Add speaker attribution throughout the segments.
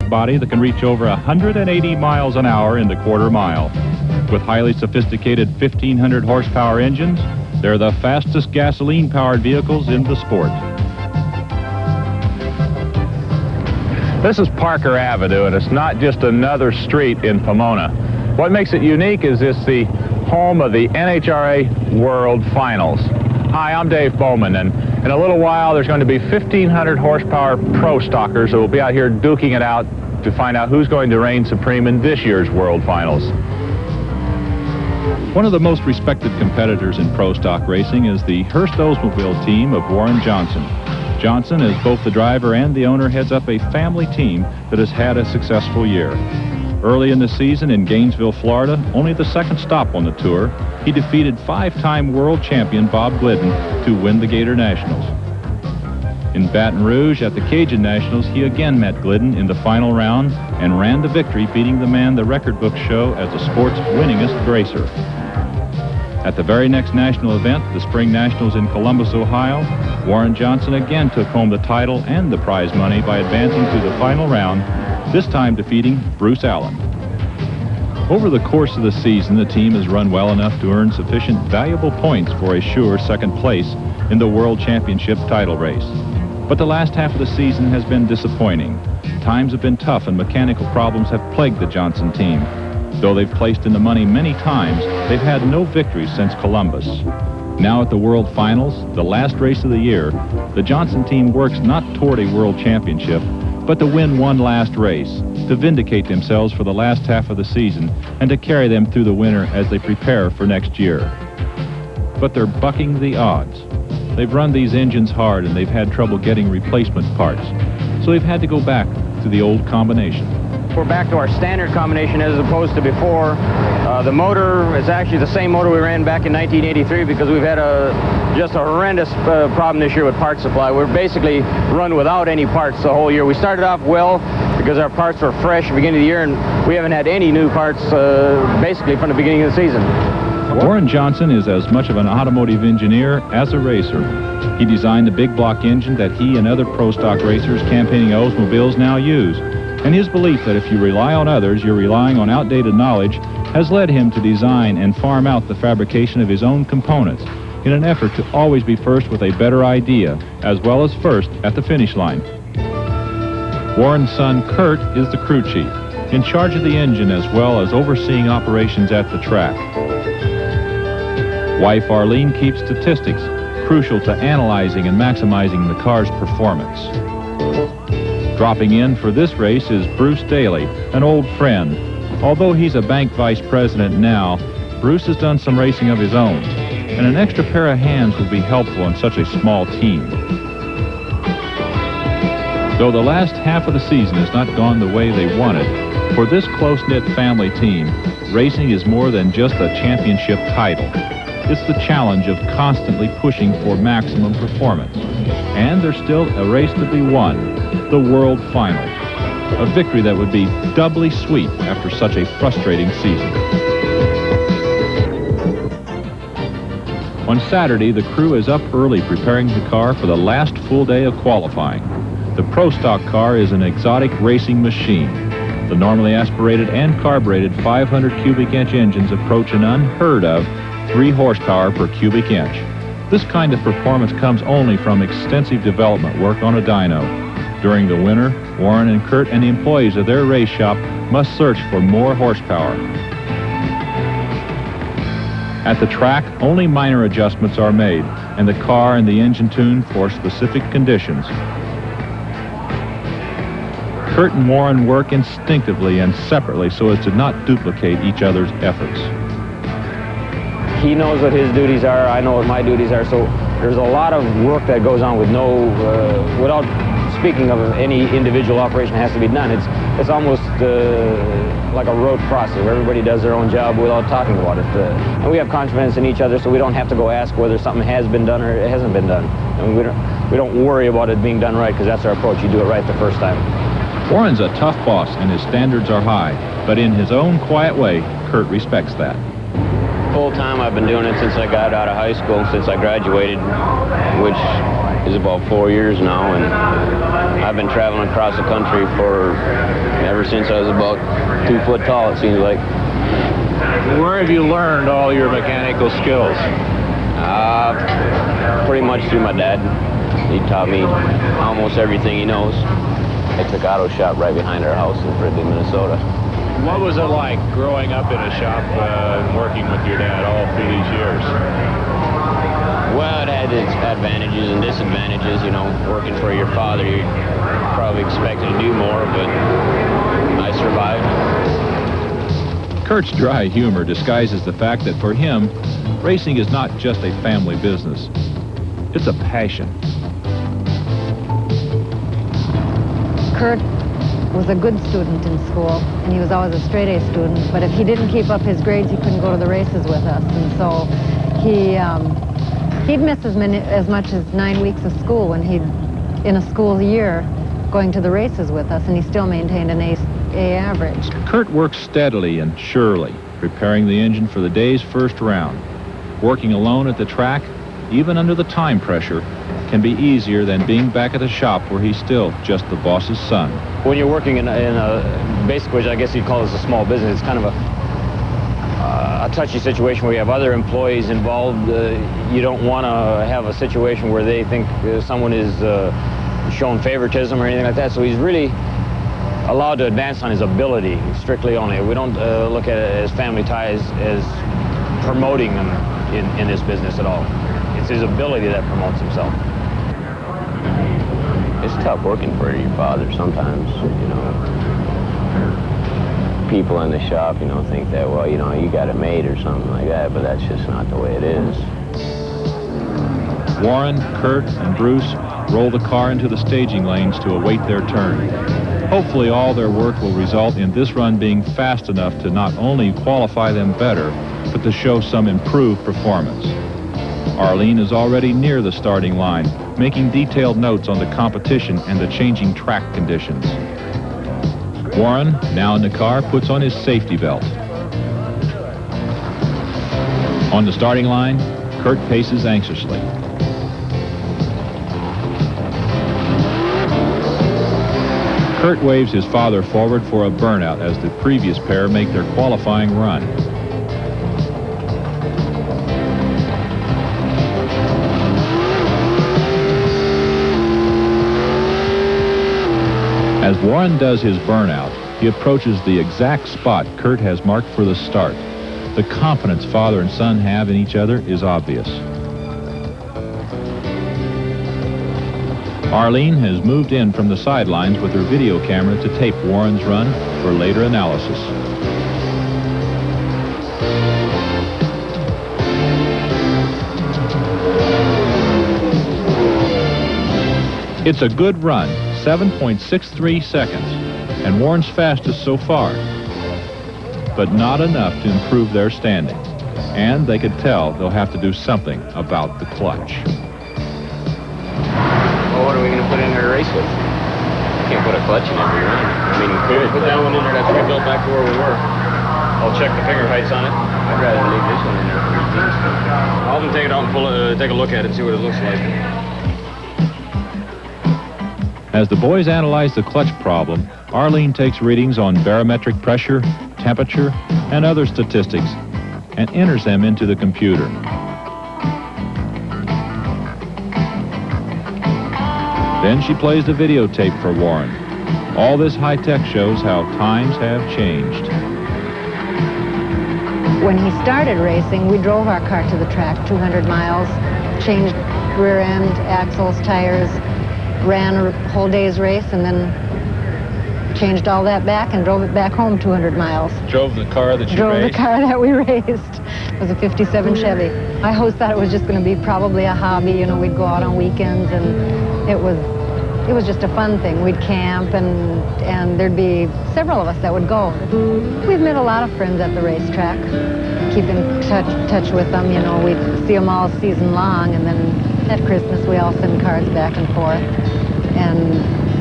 Speaker 1: body that can reach over 180 miles an hour in the quarter mile. With highly sophisticated 1,500 horsepower engines, they're the fastest gasoline-powered vehicles in the sport. This is Parker Avenue, and it's not just another street in Pomona. What makes it unique is it's the home of the NHRA World Finals. Hi, I'm Dave Bowman, and in a little while there's going to be 1,500 horsepower pro stockers that will be out here duking it out to find out who's going to reign supreme in this year's World Finals. One of the most respected competitors in pro stock racing is the Hurst Oldsmobile team of Warren Johnson. Johnson, as both the driver and the owner, heads up a family team that has had a successful year. Early in the season in Gainesville, Florida, only the second stop on the tour, he defeated five-time world champion Bob Glidden to win the Gator Nationals. In Baton Rouge at the Cajun Nationals, he again met Glidden in the final round and ran the victory, beating the man the record books show as the sport's winningest racer. At the very next national event, the Spring Nationals in Columbus, Ohio, Warren Johnson again took home the title and the prize money by advancing to the final round, this time defeating Bruce Allen. Over the course of the season, the team has run well enough to earn sufficient valuable points for a sure second place in the World Championship title race. But the last half of the season has been disappointing. Times have been tough and mechanical problems have plagued the Johnson team. Though they've placed in the money many times, they've had no victories since Columbus. Now at the World Finals, the last race of the year, the Johnson team works not toward a World Championship, but to win one last race, to vindicate themselves for the last half of the season, and to carry them through the winter as they prepare for next year. But they're bucking the odds. They've run these engines hard and they've had trouble getting replacement parts, so they've had to go back to the old combination.
Speaker 2: We're back to our standard combination as opposed to before. The motor is actually the same motor we ran back in 1983 because we've had just a horrendous problem this year with part supply. We're basically run without any parts the whole year. We started off well because our parts were fresh at the beginning of the year, and we haven't had any new parts basically from the beginning of the season.
Speaker 1: Warren Johnson is as much of an automotive engineer as a racer. He designed the big block engine that he and other pro stock racers campaigning Oldsmobiles now use. And his belief that if you rely on others, you're relying on outdated knowledge has led him to design and farm out the fabrication of his own components in an effort to always be first with a better idea, as well as first at the finish line. Warren's son, Kurt, is the crew chief, in charge of the engine as well as overseeing operations at the track. Wife Arlene keeps statistics, crucial to analyzing and maximizing the car's performance. Dropping in for this race is Bruce Daly, an old friend. Although he's a bank vice president now, Bruce has done some racing of his own, and an extra pair of hands will be helpful in such a small team. Though the last half of the season has not gone the way they wanted, for this close-knit family team, racing is more than just a championship title. It's the challenge of constantly pushing for maximum performance. And there's still a race to be won, the World Finals, a victory that would be doubly sweet after such a frustrating season. On Saturday, the crew is up early preparing the car for the last full day of qualifying. The Pro Stock car is an exotic racing machine. The normally aspirated and carbureted 500 cubic inch engines approach an unheard of 3 horsepower per cubic inch. This kind of performance comes only from extensive development work on a dyno. During the winter, Warren and Kurt and the employees of their race shop must search for more horsepower. At the track, only minor adjustments are made, and the car and the engine tuned for specific conditions. Kurt and Warren work instinctively and separately so as to not duplicate each other's efforts.
Speaker 2: He knows what his duties are, I know what my duties are, so there's a lot of work that goes on with without speaking of any individual operation that has to be done. It's almost like a rote process where everybody does their own job without talking about it. And we have confidence in each other, so we don't have to go ask whether something has been done or it hasn't been done. And we don't worry about it being done right, because that's our approach. You do it right the first time.
Speaker 1: Warren's a tough boss and his standards are high, but in his own quiet way, Kurt respects that.
Speaker 3: Full time I've been doing it since I got out of high school, since I graduated, which is about 4 years now, and I've been traveling across the country for since I was about 2 foot tall, it seems like.
Speaker 1: Where have you learned all your mechanical skills?
Speaker 3: Pretty much through my dad. He taught me almost everything he knows. I took auto shop right behind our house in Ridley, Minnesota.
Speaker 1: What was it like growing up in a shop and working with your dad all through these years?
Speaker 3: Well, it had its advantages and disadvantages, you know. Working for your father, you're probably expected to do more, but I survived.
Speaker 1: Kurt's dry humor disguises the fact that for him, racing is not just a family business. It's a passion.
Speaker 4: Kurt was a good student in school, and he was always a straight-A student, but if he didn't keep up his grades, he couldn't go to the races with us, and so he'd miss as much as 9 weeks of school when in a school year, going to the races with us, and he still maintained an A average.
Speaker 1: Kurt works steadily and surely, preparing the engine for the day's first round. Working alone at the track, even under the time pressure, can be easier than being back at the shop where he's still just the boss's son.
Speaker 2: When you're working in a basically, I guess you'd call this a small business, it's kind of a touchy situation where you have other employees involved. You don't want to have a situation where they think someone is showing favoritism or anything like that. So he's really allowed to advance on his ability strictly only. We don't look at it as family ties as promoting him in this business at all. It's his ability that promotes himself.
Speaker 3: It's tough working for your father sometimes, you know. People in the shop, you know, think that, well, you know, you got it made or something like that, but that's just not the way it is.
Speaker 1: Warren, Kurt, and Bruce roll the car into the staging lanes to await their turn. Hopefully all their work will result in this run being fast enough to not only qualify them better, but to show some improved performance. Arlene is already near the starting line, making detailed notes on the competition and the changing track conditions. Warren, now in the car, puts on his safety belt. On the starting line, Kurt paces anxiously. Kurt waves his father forward for a burnout as the previous pair make their qualifying run. As Warren does his burnout, he approaches the exact spot Kurt has marked for the start. The confidence father and son have in each other is obvious. Arlene has moved in from the sidelines with her video camera to tape Warren's run for later analysis. It's a good run, 7.63 seconds, and Warren's fastest so far, but not enough to improve their standing. And they could tell they'll have to do something about the clutch.
Speaker 3: Well, what are we going to put in there to race with? Can't put a clutch in every run. I mean, put that one in there that's rebuilt back to where we were.
Speaker 2: I'll check the finger heights on it.
Speaker 3: I'd rather leave this one in there for routine stuff.
Speaker 2: I'll have them take it out and take a look at it and see what it looks like.
Speaker 1: As the boys analyze the clutch problem, Arlene takes readings on barometric pressure, temperature, and other statistics, and enters them into the computer. Then she plays the videotape for Warren. All this high-tech shows how times have changed.
Speaker 4: When he started racing, we drove our car to the track 200 miles, changed rear end, axles, tires, ran a whole day's race, and then changed all that back and drove it back home 200 miles.
Speaker 1: Drove the car that you
Speaker 4: Drove
Speaker 1: raced?
Speaker 4: the car that we raced. It was a 57 Chevy. I always thought it was just going to be probably a hobby. You know, we'd go out on weekends, and it was just a fun thing. We'd camp, and there'd be several of us that would go. We've met a lot of friends at the racetrack. Keep in touch with them. You know, we'd see them all season long, and then at Christmas we all send cards back and forth. And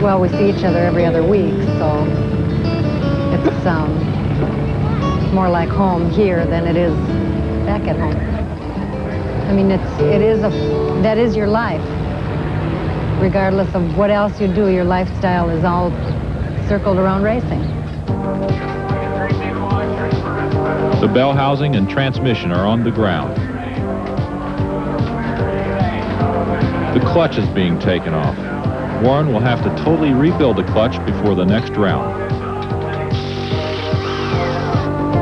Speaker 4: well, we see each other every other week, so it's more like home here than it is back at home. I mean, that is your life. Regardless of what else you do, your lifestyle is all circled around racing.
Speaker 1: The bell housing and transmission are on the ground. The clutch is being taken off. Warren will have to totally rebuild the clutch before the next round.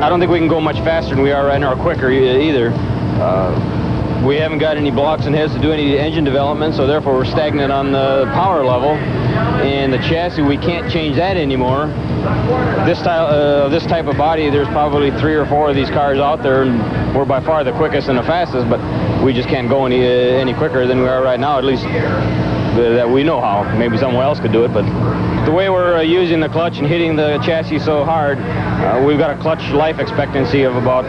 Speaker 2: I don't think we can go much faster than we are right now, or quicker either. We haven't got any blocks and heads to do any engine development, so therefore we're stagnant on the power level. And the chassis, we can't change that anymore. This type of body, there's probably 3 or 4 of these cars out there, and we're by far the quickest and the fastest, but we just can't go any quicker than we are right now, at least that we know how. Maybe someone else could do it, but the way we're using the clutch and hitting the chassis so hard, we've got a clutch life expectancy of about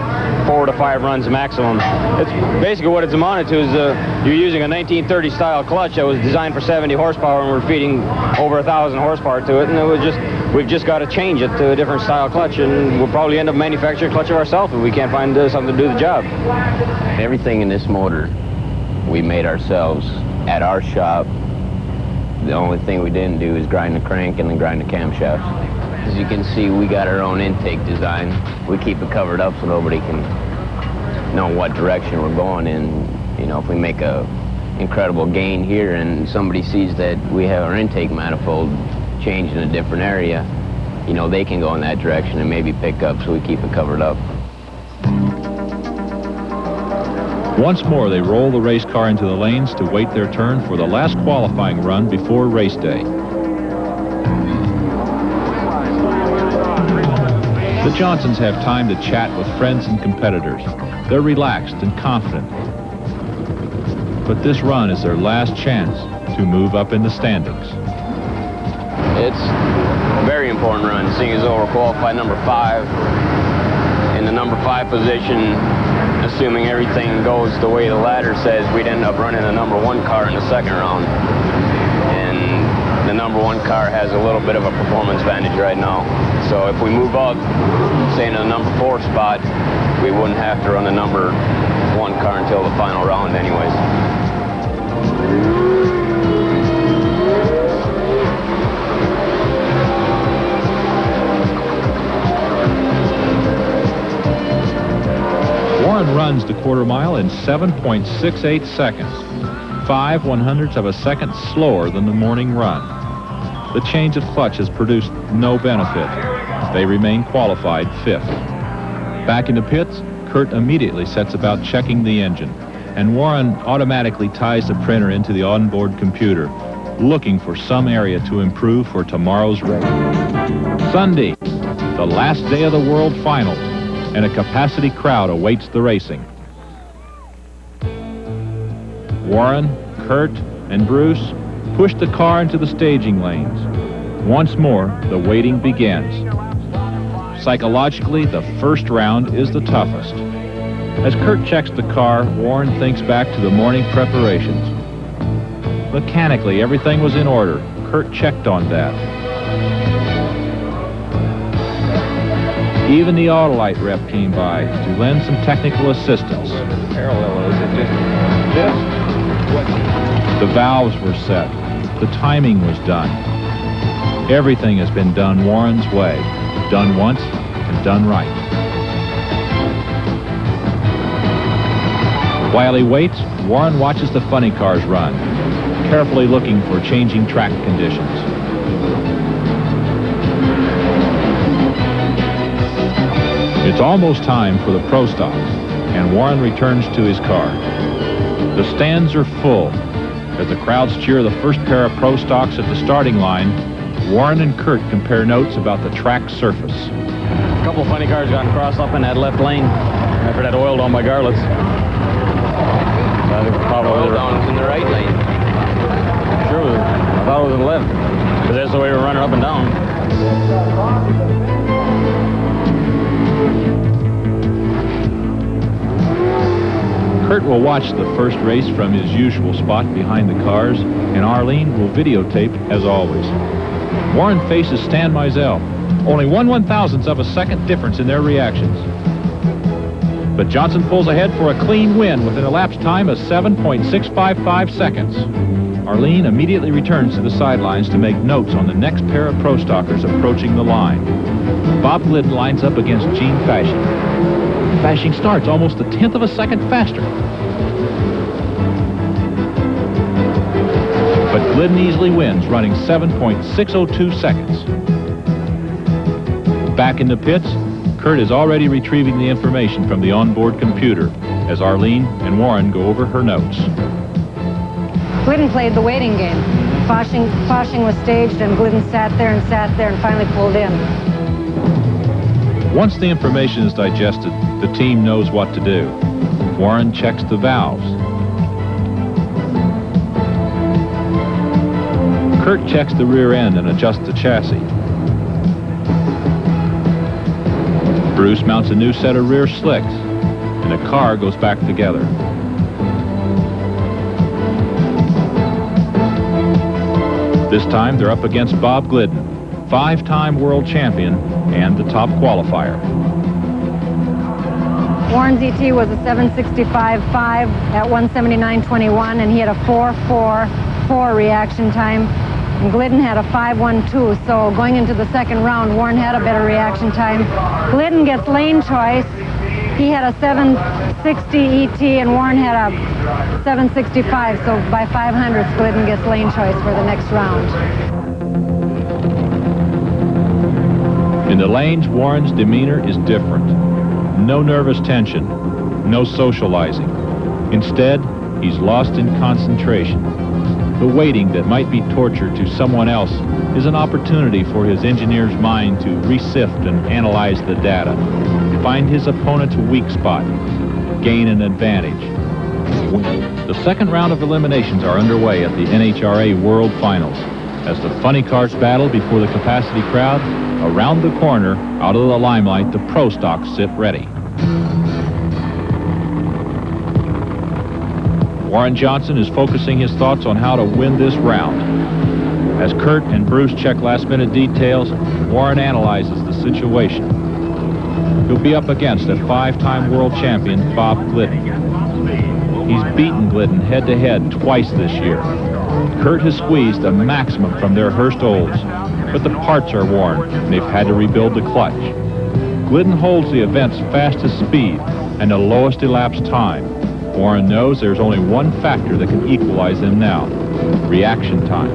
Speaker 2: 4 to 5 runs maximum. It's basically what it's amounted to is you're using a 1930 style clutch that was designed for 70 horsepower, and we're feeding over 1,000 horsepower to it, and we've just got to change it to a different style clutch, and we'll probably end up manufacturing a clutch of ourselves if we can't find something to do the job.
Speaker 3: Everything in this motor we made ourselves at our shop. The only thing we didn't do is grind the crank and then grind the camshafts. As you can see, we got our own intake design. We keep it covered up so nobody can know what direction we're going in. You know, if we make a incredible gain here and somebody sees that we have our intake manifold changed in a different area, you know, they can go in that direction and maybe pick up, so we keep it covered up.
Speaker 1: Once more, they roll the race car into the lanes to wait their turn for the last qualifying run before race day. The Johnsons have time to chat with friends and competitors. They're relaxed and confident. But this run is their last chance to move up in the standings.
Speaker 3: It's a very important run, seeing as though we're qualified number 5. In the number 5 position, assuming everything goes the way the ladder says, we'd end up running the number 1 car in the second round. And the number 1 car has a little bit of a performance advantage right now. So if we move up, say in the number 4 spot, we wouldn't have to run the number 1 car until the final round anyways.
Speaker 1: Warren runs the quarter mile in 7.68 seconds, 5/100ths of a second slower than the morning run. The change of clutch has produced no benefit. They remain qualified 5th. Back in the pits, Kurt immediately sets about checking the engine, and Warren automatically ties the printer into the onboard computer, looking for some area to improve for tomorrow's race. Sunday, the last day of the World Finals, and a capacity crowd awaits the racing. Warren, Kurt, and Bruce push the car into the staging lanes. Once more, the waiting begins. Psychologically, the first round is the toughest. As Kurt checks the car, Warren thinks back to the morning preparations. Mechanically, everything was in order. Kurt checked on that. Even the Autolite rep came by to lend some technical assistance.
Speaker 2: Parallel, is it just this?
Speaker 1: The valves were set. The timing was done. Everything has been done Warren's way. Done once and done right. While he waits, Warren watches the funny cars run, carefully looking for changing track conditions. It's almost time for the Pro Stocks, and Warren returns to his car. The stands are full. As the crowds cheer the first pair of Pro Stocks at the starting line, Warren and Kurt compare notes about the track surface.
Speaker 2: A couple of funny cars got crossed up in that left lane after that oil down by Garlett's.
Speaker 3: Probably oil down was in the right lane.
Speaker 2: Sure was. I thought it was in the left, because that's the way we're running up and down.
Speaker 1: Kurt will watch the first race from his usual spot behind the cars, and Arlene will videotape as always. Warren faces Stan Mizell. Only 1/1000th of a second difference in their reactions. But Johnson pulls ahead for a clean win with an elapsed time of 7.655 seconds. Arlene immediately returns to the sidelines to make notes on the next pair of pro stockers approaching the line. Bob Glidden lines up against Gene Fasching. Fasching starts almost a tenth of a second faster. But Glidden easily wins, running 7.602 seconds. Back in the pits, Kurt is already retrieving the information from the onboard computer as Arlene and Warren go over her notes.
Speaker 4: Glidden played the waiting game. Fasching was staged, and Glidden sat there and finally pulled in.
Speaker 1: Once the information is digested, the team knows what to do. Warren checks the valves. Kurt checks the rear end and adjusts the chassis. Bruce mounts a new set of rear slicks, and the car goes back together. This time they're up against Bob Glidden, 5-time world champion and the top qualifier.
Speaker 4: Warren's ET was a 765.5 at 179.21, and he had a 4.44 reaction time. And Glidden had a 5.12, so going into the second round, Warren had a better reaction time. Glidden gets lane choice. He had a 760 ET, and Warren had a 765, so by 500, Glidden gets lane choice for the next round.
Speaker 1: In the lanes, Warren's demeanor is different. No nervous tension, no socializing. Instead, he's lost in concentration. The waiting that might be torture to someone else is an opportunity for his engineer's mind to resift and analyze the data, find his opponent's weak spot, gain an advantage. The second round of eliminations are underway at the NHRA World Finals. As the funny cars battle before the capacity crowd, around the corner, out of the limelight, the pro stocks sit ready. Warren Johnson is focusing his thoughts on how to win this round. As Kurt and Bruce check last-minute details, Warren analyzes the situation. He'll be up against a 5-time world champion, Bob Glidden. He's beaten Glidden head-to-head twice this year. Kurt has squeezed a maximum from their Hurst Olds, but the parts are worn, and they've had to rebuild the clutch. Glidden holds the event's fastest speed and the lowest elapsed time. Warren knows there's only one factor that can equalize them now: reaction time.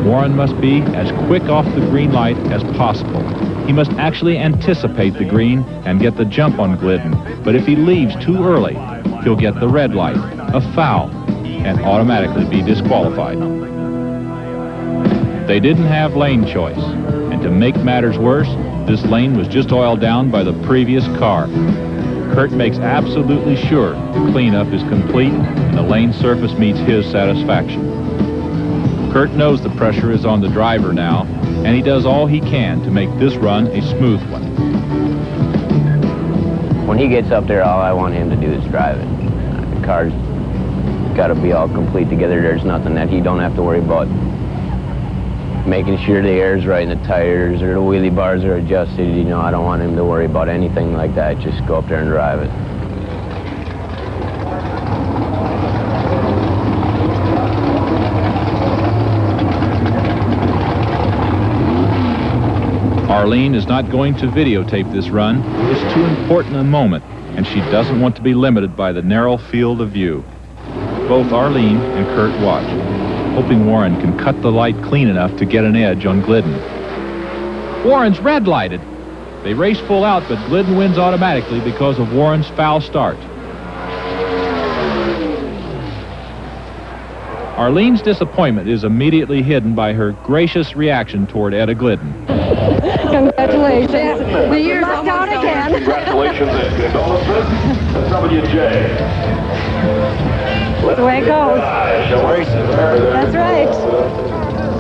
Speaker 1: Warren must be as quick off the green light as possible. He must actually anticipate the green and get the jump on Glidden, but if he leaves too early, he'll get the red light, a foul, and automatically be disqualified. They didn't have lane choice, and to make matters worse, this lane was just oiled down by the previous car. Kurt makes absolutely sure the cleanup is complete and the lane surface meets his satisfaction. Kurt knows the pressure is on the driver now, and he does all he can to make this run a smooth one.
Speaker 3: When he gets up there, all I want him to do is drive it. The car's got to be all complete together. There's nothing that he don't have to worry about. Making sure the air's right in the tires or the wheelie bars are adjusted. You know, I don't want him to worry about anything like that. Just go up there and drive it.
Speaker 1: Arlene is not going to videotape this run. It's too important a moment, and she doesn't want to be limited by the narrow field of view. Both Arlene and Kurt watch, hoping Warren can cut the light clean enough to get an edge on Glidden. Warren's red lighted. They race full out, but Glidden wins automatically because of Warren's foul start. Arlene's disappointment is immediately hidden by her gracious reaction toward Etta Glidden.
Speaker 4: Congratulations. The year's out again.
Speaker 5: Congratulations, WJ.
Speaker 4: That's the way it goes. That's right.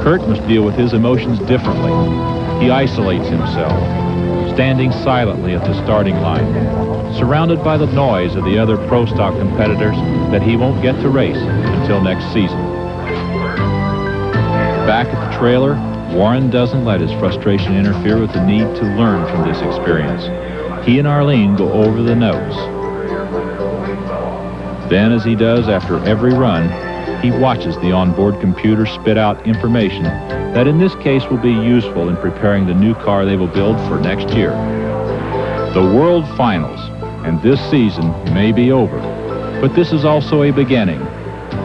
Speaker 1: Kurt must deal with his emotions differently. He isolates himself, standing silently at the starting line, surrounded by the noise of the other pro stock competitors that he won't get to race until next season. Back at the trailer, Warren doesn't let his frustration interfere with the need to learn from this experience. He and Arlene go over the notes. Then, as he does after every run, he watches the onboard computer spit out information that in this case will be useful in preparing the new car they will build for next year. The World Finals, and this season may be over, but this is also a beginning,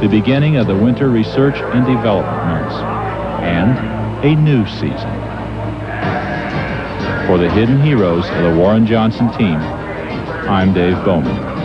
Speaker 1: the beginning of the Winter Research and Development Months, and a new season. For the hidden heroes of the Warren Johnson team, I'm Dave Bowman.